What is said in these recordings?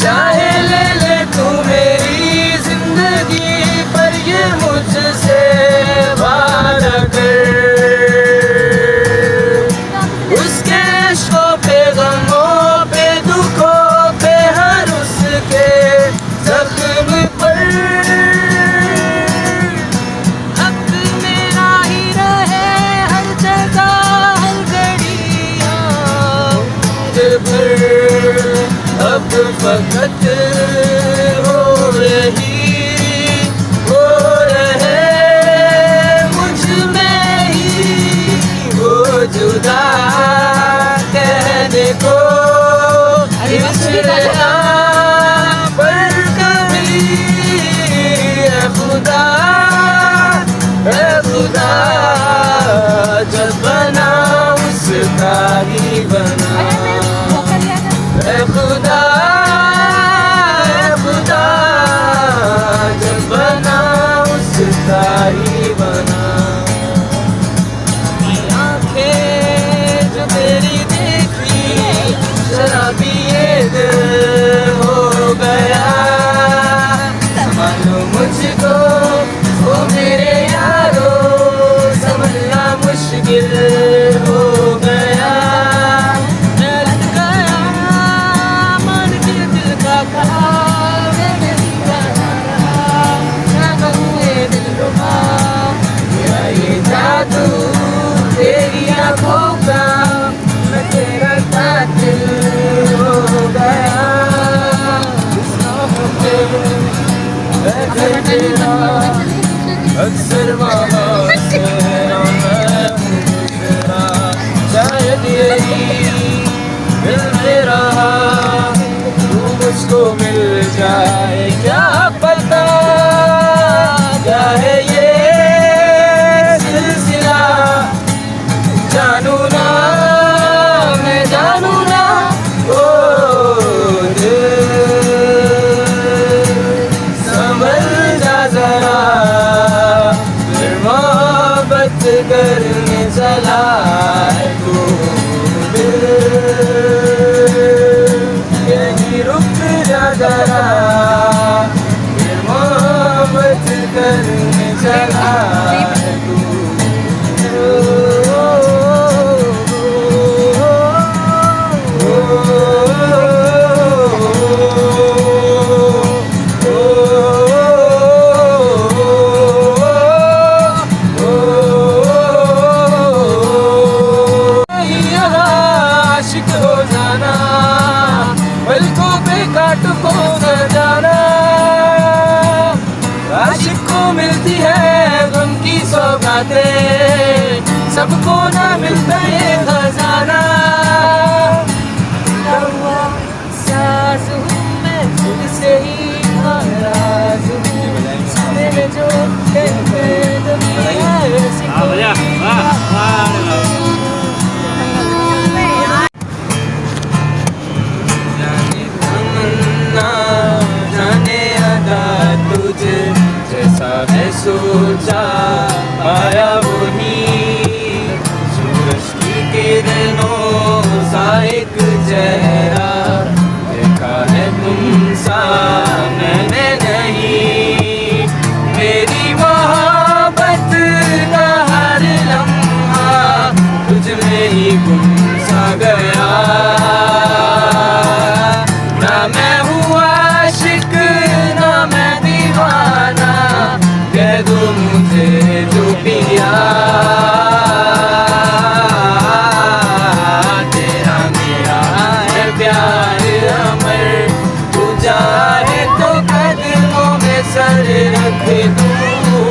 चाहे ले ले तू मेरी जिंदगी, पर ये मुझसे वादा कर। उसके इश्क़ों पे, गमों पे, दुखों पे, हर उसके ज़ख्म पर हक मेरा ही रहे हर जगह, हर घड़ियाँ मुझ पर। अब फकत हो रहे मुझ में ही वो जुदा कहने को इस यहाँ पर कभी। है खुदा जब बना उसका ही बना। है खुदा जब बना उसका ही बना। आँखें जो तेरी देखी, शराबी ये दिल हो गया। संभालो मुझको ओ मेरे यारो, संभलना मुश्किल हो गया। मैं लग गया मन के दिल का ख्वाब, मेरी दिलरुबा। मेरा ये जादू तेरी आँखों का, मैं तेरा कातिल हो गया। अक्सर वहाँ से शायद यही मिल मेरा, तू मुझको मिल जाए क्या पता। क्या है ये सिलसिला, जानू ना मैं जानू ना। ओ संभल जा जरा, फिर मोहब्बत करने चला है तू दिल। यही रुक जा जरा, फिर मोहब्बत करने चला है तू। आशिक हो जाना, पलकों पे काट को न जाना। आशिक को मिलती है गम की सौगातें, सबको ना मिलता ये खजाना। सास हूँ मैं तुझसे ही नाराज हूँ, मेरे जो कहते दुनिया सिखो। जैसा है सोचा आया वही, सूरज की किरणों सा एक चेहरा देखा है तुम सा मैंने नहीं। मेरी मोहब्बत का हर लम्हा तुझ में ही गुम सा गया। ना मैं हूँ आशिक ना मैं दीवाना, कह दो मुझे जो पिया। तेरा मेरा है प्यार अमर, तू चाहे तो कदमों में सर रख दूँ।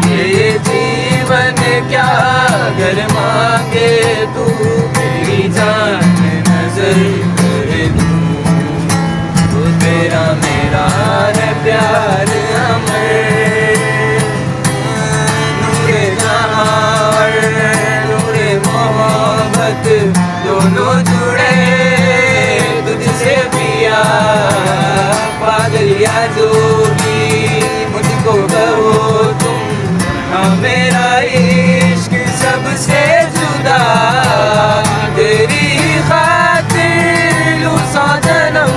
ये जीवन क्या अगर मांगे तू, मेरी जान नजर कर दूँ। तो तेरा मेरा है प्यार अमर, नूरे जहां और नूरे मोहब्बत दोनों जुड़े तुझसे पिया। पागल या जो भी मुझको कहो तुम, हाँ मेरा इश्क सबसे जुदा। तेरी खातिर लूँ 100 जन्म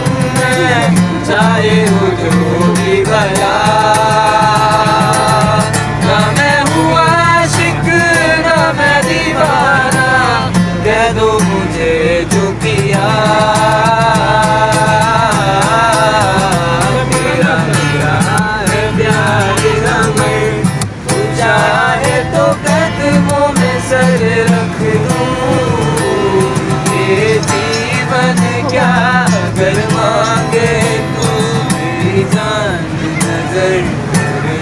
के तू मेरी जान नजर कर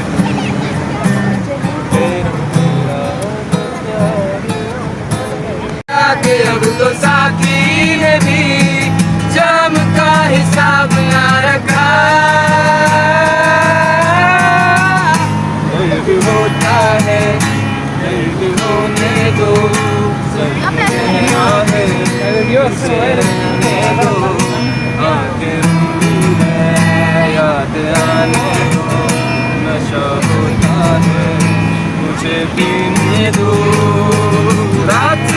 आगे अब तो साथी ने भी जाम का हिसाब ना रखा दर्द होता है दर्द होने दो आके याद आने दो नशा होता है मुझे पीने दो रात